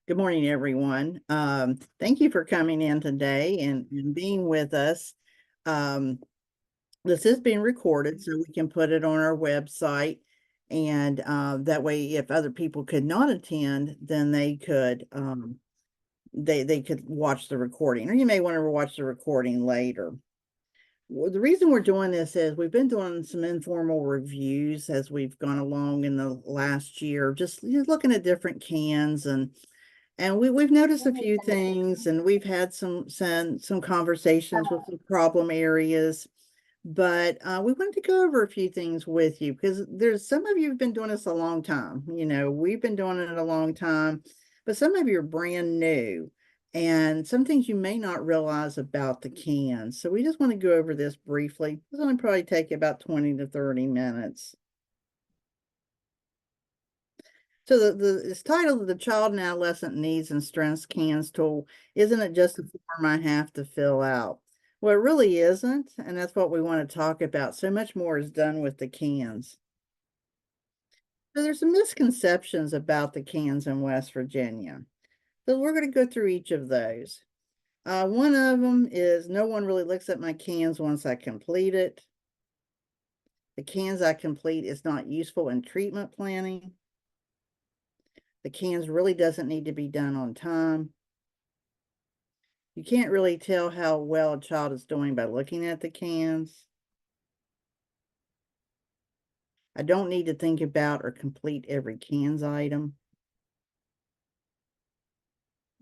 Good morning, everyone. Thank you for coming in today and being with us. Um, this is being recorded, so we can put it on our website. And that way, if other people could not attend, then they could watch the recording, or you may want to watch the recording later. Well, the reason we're doing this is we've been doing some informal reviews as we've gone along in the last year, just looking at different cans and we've noticed a few things, and we've had some conversations with some problem areas. But we wanted to go over a few things with you because there's some of you have been doing this a long time. We've been doing it a long time, but some of you are brand new, and some things you may not realize about the cans. So we just want to go over this briefly. It's only probably take you about 20 to 30 minutes. So it's titled "The Child and Adolescent Needs and Strengths Cans Tool." Isn't it just a form I have to fill out? Well, it really isn't, and that's what we want to talk about. So much more is done with the cans. So there's some misconceptions about the cans in West Virginia. So we're going to go through each of those. One of them is no one really looks at my cans once I complete it. The cans I complete is not useful in treatment planning. The cans really doesn't need to be done on time. You can't really tell how well a child is doing by looking at the cans. I don't need to think about or complete every cans item.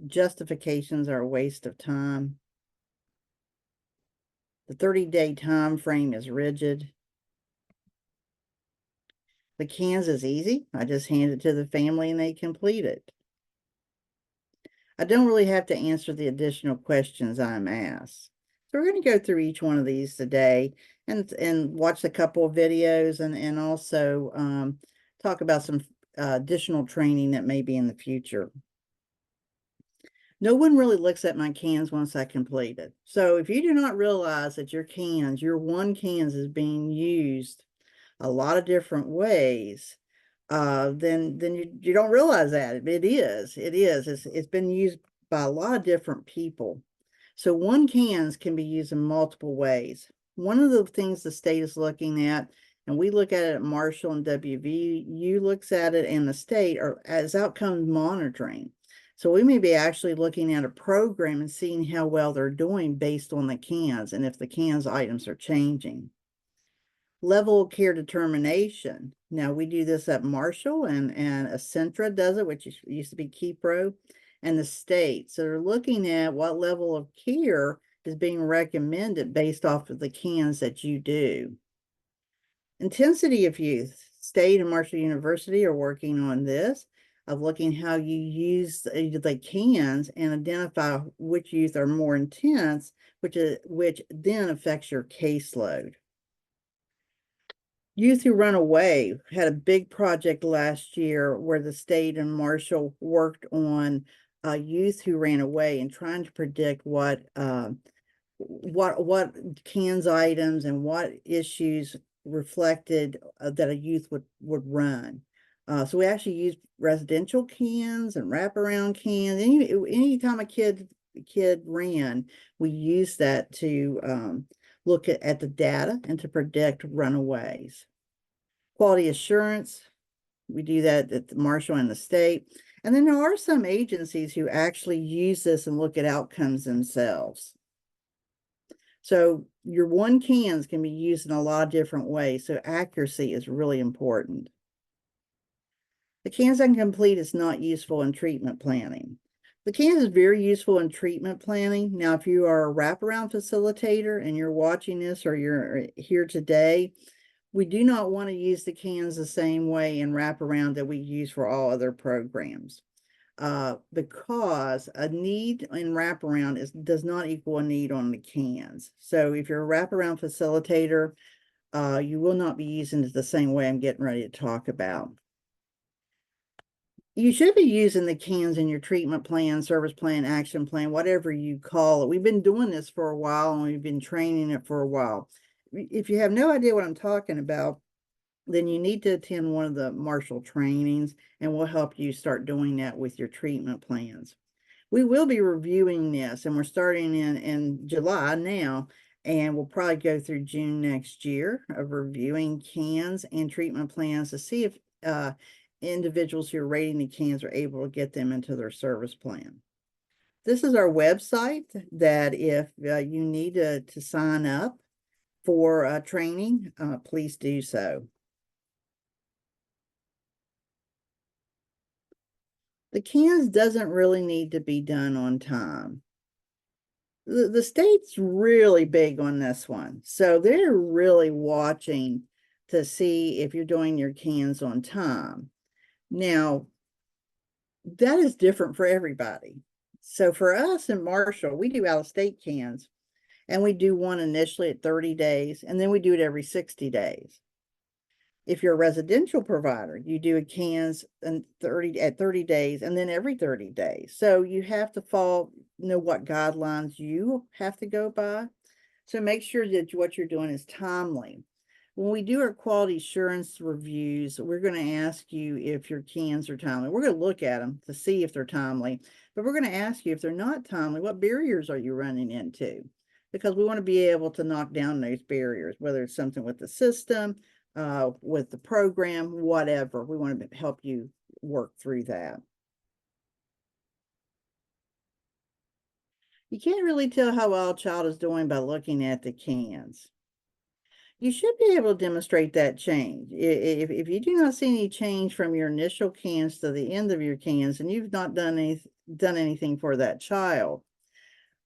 Justifications are a waste of time. The 30-day time frame is rigid. The cans is easy. I just hand it to the family and they complete it. I don't really have to answer the additional questions I'm asked. So we're going to go through each one of these today and watch a couple of videos and also talk about some additional training that may be in the future. No one really looks at my cans once I complete it. So if you do not realize that your one cans is being used a lot of different ways, then you don't realize that. It is. It's been used by a lot of different people. So one cans can be used in multiple ways. One of the things the state is looking at, and we look at it at Marshall and WVU looks at it, and the state are as outcomes monitoring. So we may be actually looking at a program and seeing how well they're doing based on the cans and if the cans items are changing. Level of care determination. Now we do this at Marshall and Centra does it, which used to be KeyPro, and the state. So they're looking at what level of care is being recommended based off of the cans that you do. Intensity of youth. State and Marshall University are working on this, of looking how you use the cans and identify which youth are more intense, which then affects your caseload. Youth who run away had a big project last year where the state and Marshall worked on youth who ran away and trying to predict what cans items and what issues reflected that a youth would run. So we actually used residential cans and wraparound cans. Anytime a kid ran, we used that to look at the data and to predict runaways. Quality assurance, we do that at the Marshall and the state. And then there are some agencies who actually use this and look at outcomes themselves. So your one cans can be used in a lot of different ways. So accuracy is really important. The cans incomplete is not useful in treatment planning. The cans is very useful in treatment planning. Now, if you are a wraparound facilitator and you're watching this or you're here today, we do not want to use the cans the same way in wraparound that we use for all other programs. Because a need in wraparound does not equal a need on the cans. So if you're a wraparound facilitator, you will not be using it the same way I'm getting ready to talk about. You should be using the cans in your treatment plan, service plan, action plan, whatever you call it. We've been doing this for a while and we've been training it for a while. If you have no idea what I'm talking about, then you need to attend one of the Marshall trainings, and we'll help you start doing that with your treatment plans. We will be reviewing this, and we're starting in July now, and we'll probably go through June next year of reviewing cans and treatment plans to see if individuals who are rating the cans are able to get them into their service plan. This is our website that if you need to sign up for training, please do so. The cans doesn't really need to be done on time. The state's really big on this one. So they're really watching to see if you're doing your cans on time. Now, that is different for everybody. So for us in Marshall, we do out-of-state cans, and we do one initially at 30 days, and then we do it every 60 days. If you're a residential provider, you do a cans at 30 days and then every 30 days. So you have to know what guidelines you have to go by. So make sure that what you're doing is timely. When we do our quality assurance reviews, we're going to ask you if your cans are timely. We're going to look at them to see if they're timely, but we're going to ask you if they're not timely, what barriers are you running into? Because we want to be able to knock down those barriers, whether it's something with the system, with the program, whatever. We want to help you work through that. You can't really tell how well a child is doing by looking at the cans. You should be able to demonstrate that change. If you do not see any change from your initial cans to the end of your cans, and you've not done anything for that child.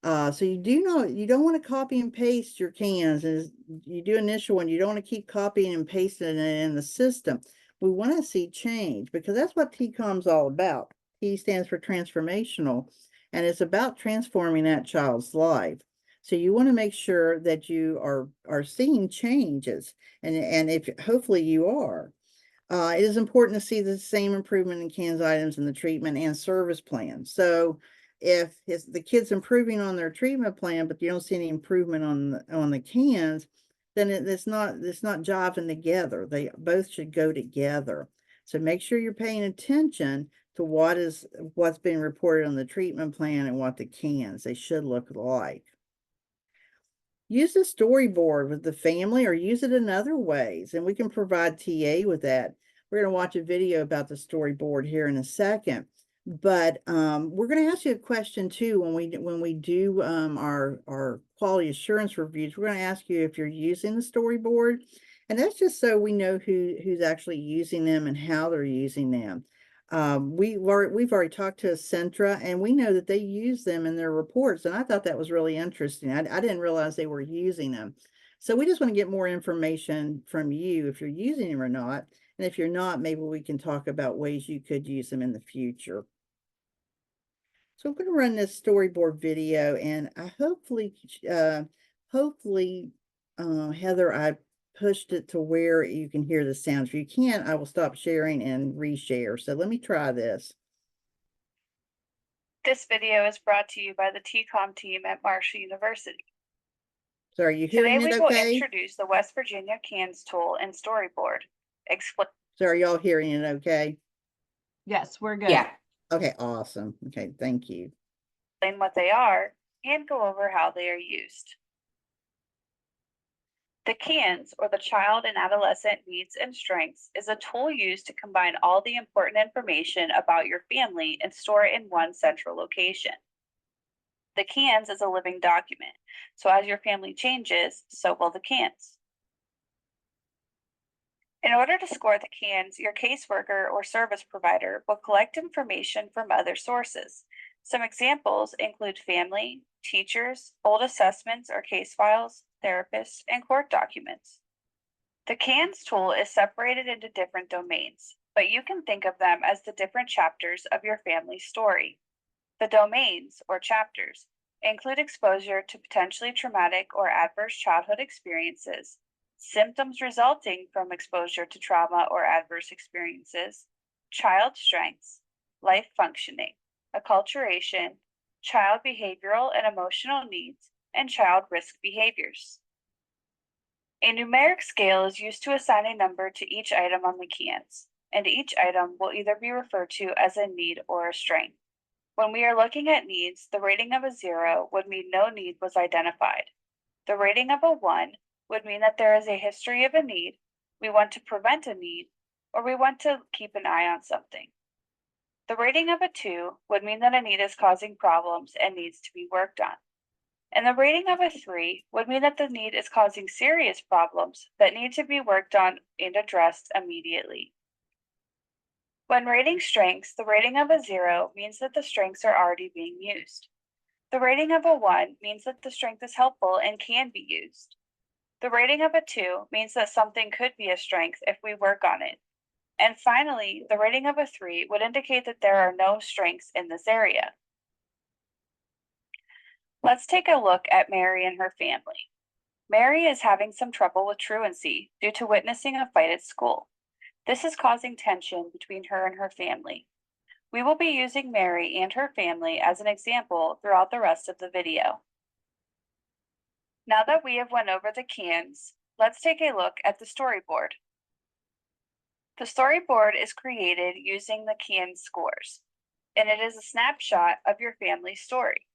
So you don't want to copy and paste your cans. As you do initial one, you don't want to keep copying and pasting it in the system. We want to see change, because that's what TCOM's all about. T stands for transformational, and it's about transforming that child's life. So you want to make sure that you are seeing changes, and if hopefully you are. It is important to see the same improvement in cans items in the treatment and service plan. So if the kid's improving on their treatment plan, but you don't see any improvement on the cans, then it's not jiving together. They both should go together. So make sure you're paying attention to what's being reported on the treatment plan and what the cans they should look like. Use a storyboard with the family, or use it in other ways, and we can provide TA with that. We're going to watch a video about the storyboard here in a second, but we're going to ask you a question too when we do our quality assurance reviews. We're going to ask you if you're using the storyboard, and that's just so we know who's actually using them and how they're using them. We've already talked to Centra, and we know that they use them in their reports, and I thought that was really interesting. I didn't realize they were using them. So we just want to get more information from you if you're using them or not. And if you're not, maybe we can talk about ways you could use them in the future. So I'm going to run this storyboard video, and I hopefully, Heather, I pushed it to where you can hear the sounds. If you can't, I will stop sharing and reshare. So let me try this. This video is brought to you by the TCOM team at Marshall University. So are you hearing it okay? Today we will introduce the West Virginia CANS tool and storyboard. So are y'all hearing it okay? Yes, we're good. Yeah. Okay, awesome. Okay, thank you. Explain what they are and go over how they are used. The CANS, or the Child and Adolescent Needs and Strengths, is a tool used to combine all the important information about your family and store it in one central location. The CANS is a living document, so as your family changes, so will the CANS. In order to score the CANS, your caseworker or service provider will collect information from other sources. Some examples include family, teachers, old assessments or case files, therapists, and court documents. The CANS tool is separated into different domains, but you can think of them as the different chapters of your family's story. The domains, or chapters, include exposure to potentially traumatic or adverse childhood experiences, symptoms resulting from exposure to trauma or adverse experiences, child strengths, life functioning, acculturation, child behavioral and emotional needs, and child risk behaviors. A numeric scale is used to assign a number to each item on the cans, and each item will either be referred to as a need or a strength. When we are looking at needs, the rating of a 0 would mean no need was identified. The rating of a 1 would mean that there is a history of a need, we want to prevent a need, or we want to keep an eye on something. The rating of a 2 would mean that a need is causing problems and needs to be worked on. And the rating of a 3 would mean that the need is causing serious problems that need to be worked on and addressed immediately. When rating strengths, the rating of a 0 means that the strengths are already being used. The rating of a 1 means that the strength is helpful and can be used. The rating of a 2 means that something could be a strength if we work on it. And finally, the rating of a 3 would indicate that there are no strengths in this area. Let's take a look at Mary and her family. Mary is having some trouble with truancy due to witnessing a fight at school. This is causing tension between her and her family. We will be using Mary and her family as an example throughout the rest of the video. Now that we have went over the cans, let's take a look at the storyboard. The storyboard is created using the can scores, and it is a snapshot of your family's story.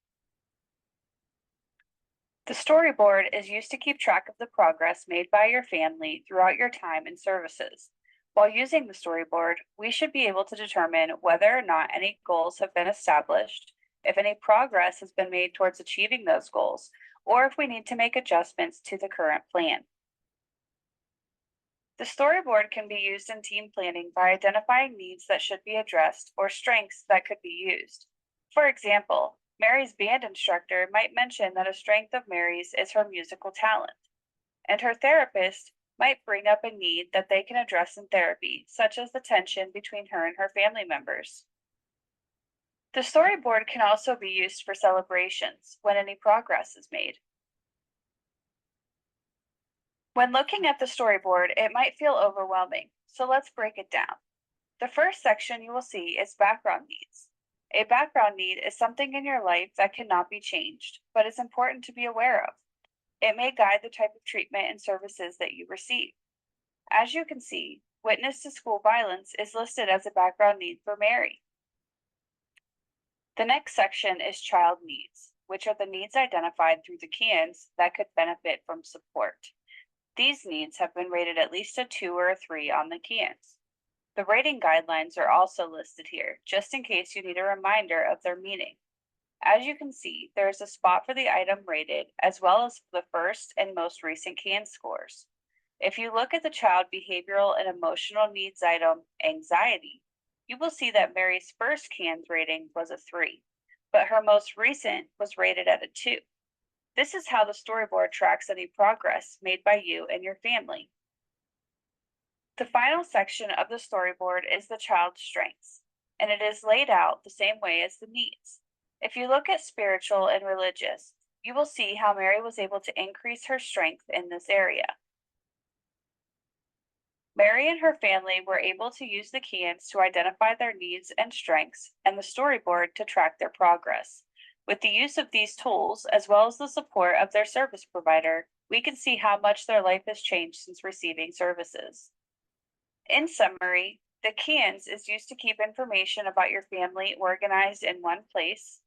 The storyboard is used to keep track of the progress made by your family throughout your time in services. While using the storyboard, we should be able to determine whether or not any goals have been established, if any progress has been made towards achieving those goals, or if we need to make adjustments to the current plan. The storyboard can be used in team planning by identifying needs that should be addressed or strengths that could be used. For example, Mary's band instructor might mention that a strength of Mary's is her musical talent, and her therapist might bring up a need that they can address in therapy, such as the tension between her and her family members. The storyboard can also be used for celebrations when any progress is made. When looking at the storyboard, it might feel overwhelming, so let's break it down. The first section you will see is background needs. A background need is something in your life that cannot be changed, but is important to be aware of. It may guide the type of treatment and services that you receive. As you can see, witness to school violence is listed as a background need for Mary. The next section is child needs, which are the needs identified through the cans that could benefit from support. These needs have been rated at least a 2 or a 3 on the cans. The rating guidelines are also listed here, just in case you need a reminder of their meaning. As you can see, there is a spot for the item rated, as well as the first and most recent can scores. If you look at the child behavioral and emotional needs item, anxiety, you will see that Mary's first cans rating was a 3, but her most recent was rated at a 2. This is how the storyboard tracks any progress made by you and your family. The final section of the storyboard is the child's strengths, and it is laid out the same way as the needs. If you look at spiritual and religious, you will see how Mary was able to increase her strength in this area. Mary and her family were able to use the cans to identify their needs and strengths, and the storyboard to track their progress. With the use of these tools, as well as the support of their service provider, we can see how much their life has changed since receiving services. In summary, the cans is used to keep information about your family organized in one place.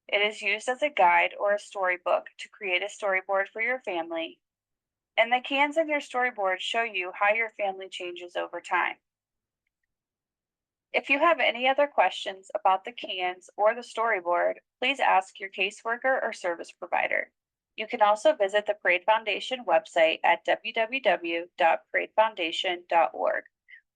It is used as a guide or a storybook to create a storyboard for your family. And the cans in your storyboard show you how your family changes over time. If you have any other questions about the cans or the storyboard, please ask your caseworker or service provider. You can also visit the Parade Foundation website at www.paradefoundation.org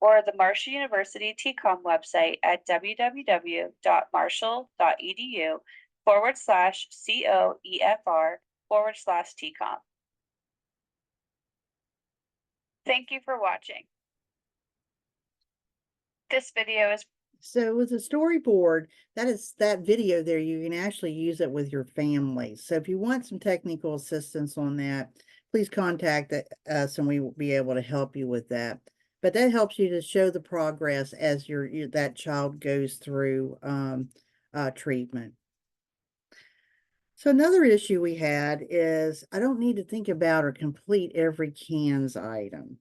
or the Marshall University TCOM website at www.marshall.edu/COEFR/TCOM. Thank you for watching. This video is So with a storyboard, that video there, you can actually use it with your family. So if you want some technical assistance on that, please contact us and we will be able to help you with that. But that helps you to show the progress as that child goes through treatment. So another issue we had is I don't need to think about or complete every CANS item.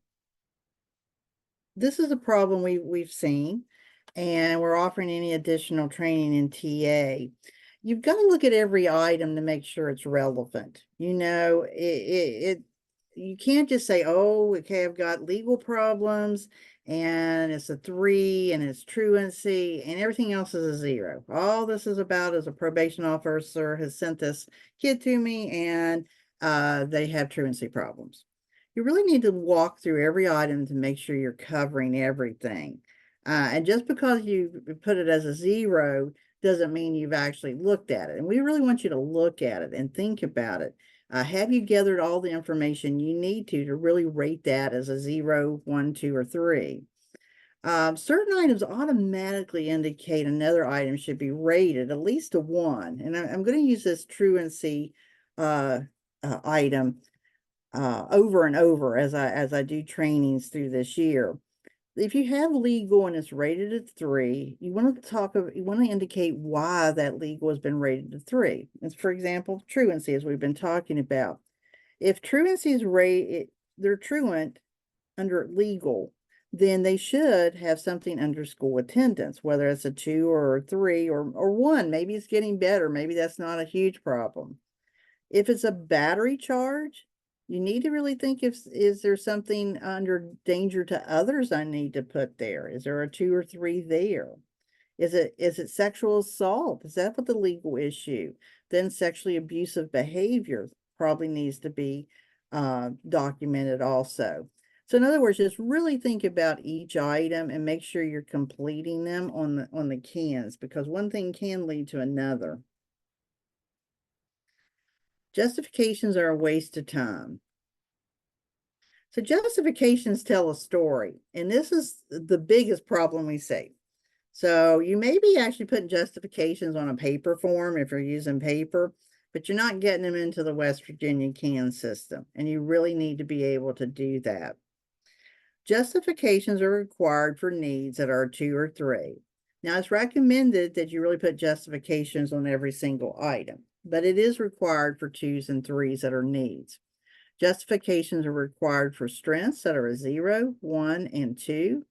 This is a problem we've seen, and we're offering any additional training in TA. You've got to look at every item to make sure it's relevant. You know, you can't just say, oh, okay, I've got legal problems and it's a 3 and it's truancy and everything else is a 0. All this is about is a probation officer has sent this kid to me and they have truancy problems. You really need to walk through every item to make sure you're covering everything. And just because you put it as a 0 doesn't mean you've actually looked at it. And we really want you to look at it and think about it. Have you gathered all the information you need to really rate that as a 0, 1, 2, or 3? Certain items automatically indicate another item should be rated at least a 1. And I'm going to use this truancy item over and over as I do trainings through this year. If you have legal and it's rated at 3, you want to indicate why that legal has been rated at 3. It's, for example, truancy, as we've been talking about. If truancy is rated, they're truant under legal, then they should have something under school attendance, whether it's a 2 or a 3 or 1. Maybe it's getting better. Maybe that's not a huge problem. If it's a battery charge, you need to really think is there something under danger to others I need to put there? Is there a 2 or 3 there? Is it sexual assault? Is that what the legal issue? Then sexually abusive behavior probably needs to be documented also. So in other words, just really think about each item and make sure you're completing them on the CANs, because one thing can lead to another. Justifications are a waste of time. So justifications tell a story, and this is the biggest problem we see. So you may be actually putting justifications on a paper form if you're using paper, but you're not getting them into the West Virginia CAN system, and you really need to be able to do that. Justifications are required for needs that are 2 or 3. Now, it's recommended that you really put justifications on every single item, but it is required for 2s and 3s that are needs. Justifications are required for strengths that are a 0, 1, and 2.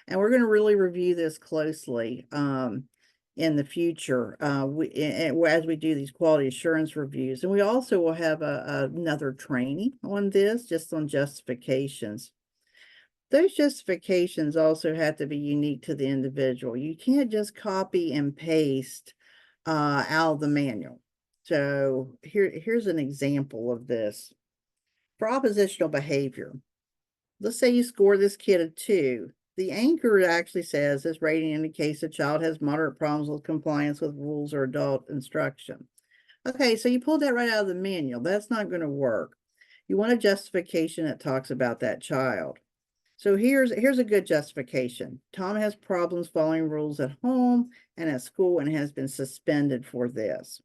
And we're going to really review this closely in the future as we do these quality assurance reviews. And we also will have another training on this, just on justifications. Those justifications also have to be unique to the individual. You can't just copy and paste out of the manual. So here's an example of this. For oppositional behavior, let's say you score this kid a 2. The anchor actually says this rating indicates a child has moderate problems with compliance with rules or adult instruction. Okay, so you pulled that right out of the manual. That's not going to work. You want a justification that talks about that child. So here's a good justification. Tom has problems following rules at home and at school and has been suspended for this.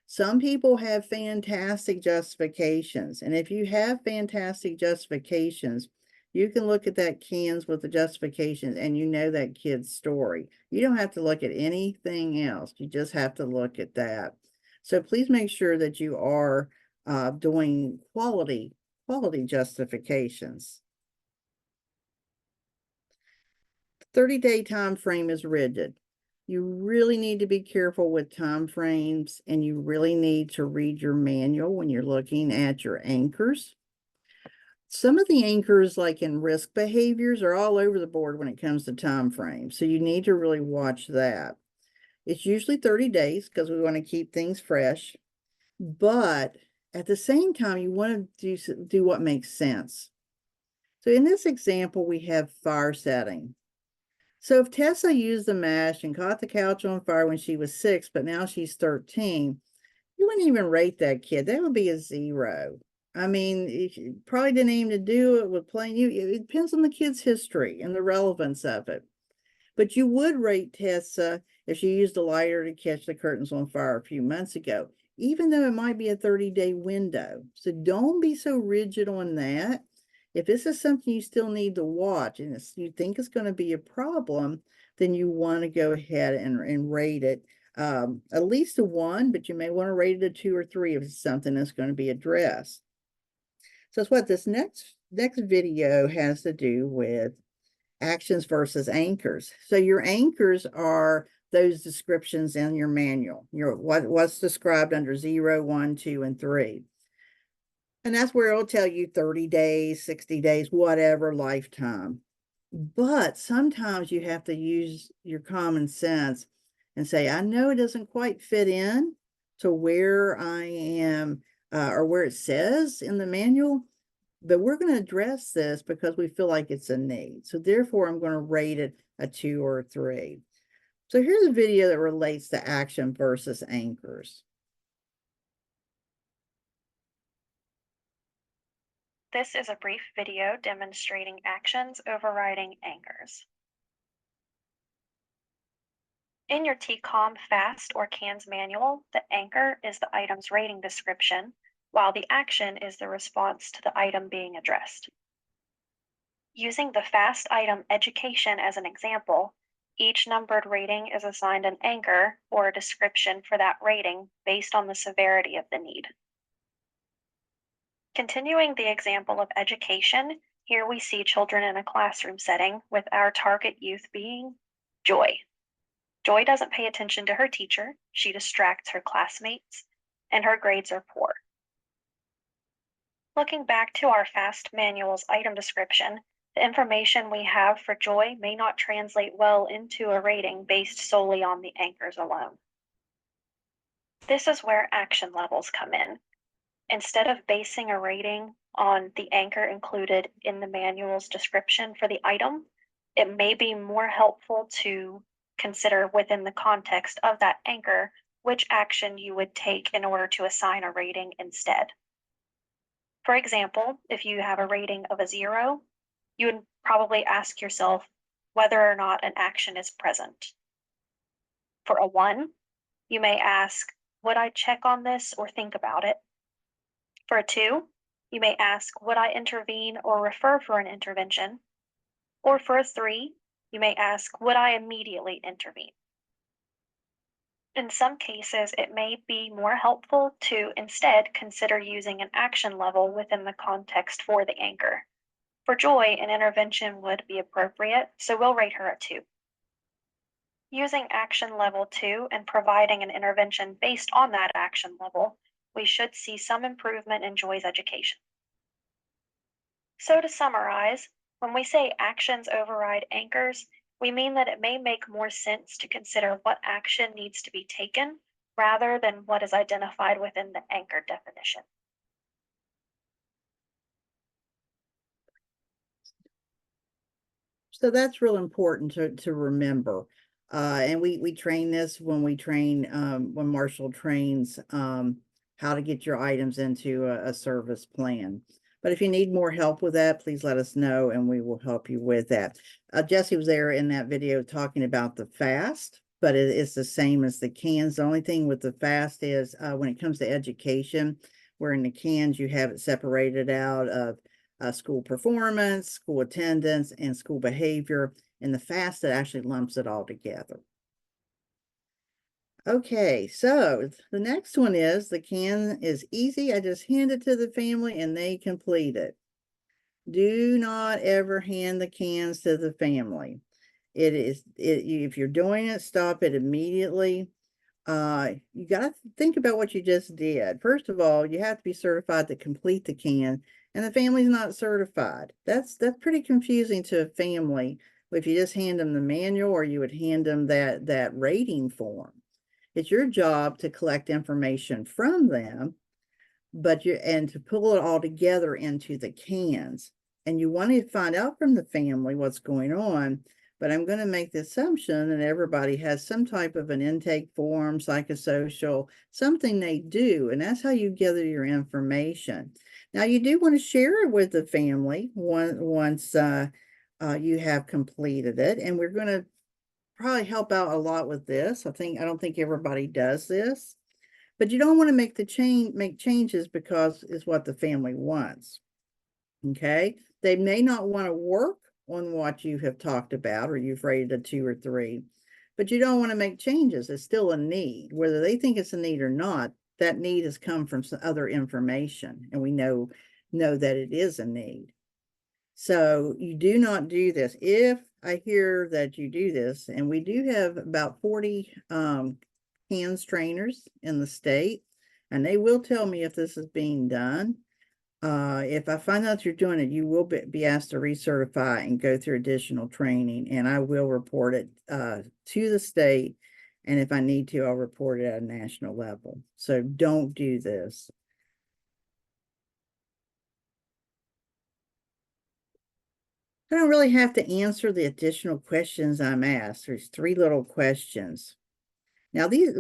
Some people have fantastic justifications, and if you have fantastic justifications, you can look at that CANS with the justifications and you know that kid's story. You don't have to look at anything else. You just have to look at that. So please make sure that you are doing quality justifications. 30-day time frame is rigid. You really need to be careful with time frames, and you really need to read your manual when you're looking at your anchors. Some of the anchors, like in risk behaviors, are all over the board when it comes to time frames. So you need to really watch that. It's usually 30 days because we want to keep things fresh. But at the same time, you want to do what makes sense. So in this example, we have fire setting. So if Tessa used the match and caught the couch on fire when she was 6, but now she's 13, you wouldn't even rate that kid. That would be a 0. I mean, you probably didn't aim to do it with plain you. It depends on the kid's history and the relevance of it. But you would rate Tessa if she used a lighter to catch the curtains on fire a few months ago, even though it might be a 30-day window. So don't be so rigid on that. If this is something you still need to watch and you think it's going to be a problem, then you want to go ahead and rate it At least a 1, but you may want to rate it a 2 or 3 if it's something that's going to be addressed. So it's what this next video has to do with actions versus anchors. So your anchors are those descriptions in your manual, what's described under 0, 1, 2, and 3. And that's where it'll tell you 30 days, 60 days, whatever, lifetime. But sometimes you have to use your common sense and say, I know it doesn't quite fit in to where I am or where it says in the manual, but we're going to address this because we feel like it's a need. So therefore, I'm going to rate it a 2 or a 3. So here's a video that relates to action versus anchors. This is a brief video demonstrating actions overriding anchors. In your TCOM FAST or CANS manual, the anchor is the item's rating description, while the action is the response to the item being addressed. Using the FAST item education as an example, each numbered rating is assigned an anchor or a description for that rating based on the severity of the need. Continuing the example of education, here we see children in a classroom setting with our target youth being Joy. Joy doesn't pay attention to her teacher, she distracts her classmates, and her grades are poor. Looking back to our FAST manual's item description, the information we have for Joy may not translate well into a rating based solely on the anchors alone. This is where action levels come in. Instead of basing a rating on the anchor included in the manual's description for the item, it may be more helpful to consider within the context of that anchor which action you would take in order to assign a rating instead. For example, if you have a rating of a 0, you would probably ask yourself whether or not an action is present. For a 1, you may ask, would I check on this or think about it? For a 2, you may ask, would I intervene or refer for an intervention? Or for a 3, you may ask, would I immediately intervene? In some cases, it may be more helpful to instead consider using an action level within the context for the anchor. For Joy, an intervention would be appropriate, so we'll rate her a 2. Using action level 2 and providing an intervention based on that action level, we should see some improvement in Joy's education. So to summarize, when we say actions override anchors, we mean that it may make more sense to consider what action needs to be taken rather than what is identified within the anchor definition. So that's real important to remember. And we train this when we train, when Marshall trains how to get your items into a service plan. But if you need more help with that, please let us know and we will help you with that. Jesse was there in that video talking about the FAST, but it's the same as the CANS. The only thing with the FAST is when it comes to education, where in the CANS you have it separated out of school performance, school attendance, and school behavior. In the FAST, it actually lumps it all together. Okay, so the next one is the CAN is easy. I just hand it to the family and they complete it. Do not ever hand the CANs to the family. If you're doing it, stop it immediately. You got to think about what you just did. First of all, you have to be certified to complete the CAN, and the family's not certified. That's pretty confusing to a family if you just hand them the manual or you would hand them that rating form. It's your job to collect information from them, and to pull it all together into the CANs. And you want to find out from the family what's going on. But I'm going to make the assumption that everybody has some type of an intake form, psychosocial, something they do. And that's how you gather your information. Now, you do want to share it with the family once you have completed it. And we're going to probably help out a lot with this. I don't think everybody does this. But you don't want to make changes because it's what the family wants. Okay? They may not want to work on what you have talked about or you've rated a 2 or 3, but you don't want to make changes. It's still a need, whether they think it's a need or not. That need has come from some other information, and we know that it is a need. So you do not do this. If I hear that you do this, and we do have about 40 hands trainers in the state, and they will tell me if this is being done. If I find out you're doing it, you will be asked to recertify and go through additional training, and I will report it to the state. And if I need to, I'll report it at a national level. So don't do this. I don't really have to answer the additional questions I'm asked. There's 3 little questions. Now, these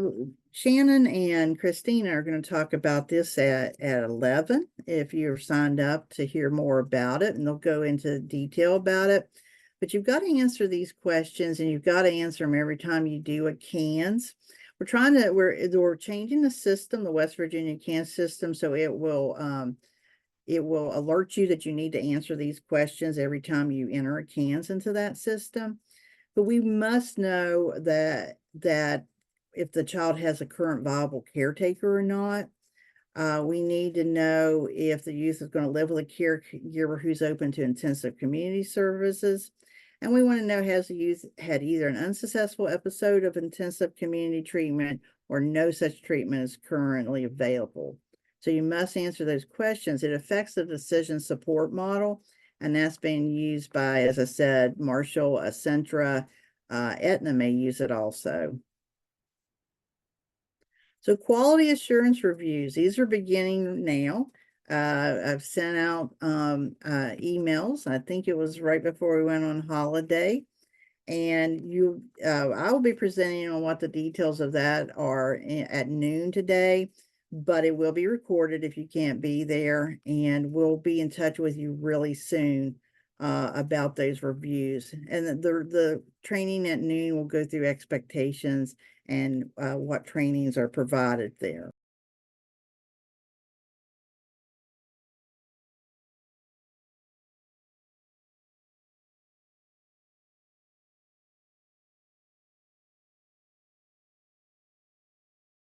Shannon and Christina are going to talk about this at 11 if you're signed up to hear more about it, and they'll go into detail about it. But you've got to answer these questions, and you've got to answer them every time you do a CANS. We're changing the system, the West Virginia CANS system, so it will alert you that you need to answer these questions every time you enter a CANS into that system. But we must know that if the child has a current viable caretaker or not. We need to know if the youth is going to live with a caregiver who's open to intensive community services. And we want to know, has the youth had either an unsuccessful episode of intensive community treatment or no such treatment is currently available. So you must answer those questions. It affects the decision support model, and that's being used by, as I said, Marshall, Centra, Aetna may use it also. So quality assurance reviews, these are beginning now. I've sent out emails. I think it was right before we went on holiday. And I will be presenting on what the details of that are at noon today, but it will be recorded if you can't be there. And we'll be in touch with you really soon about those reviews. And the training at noon will go through expectations and what trainings are provided there.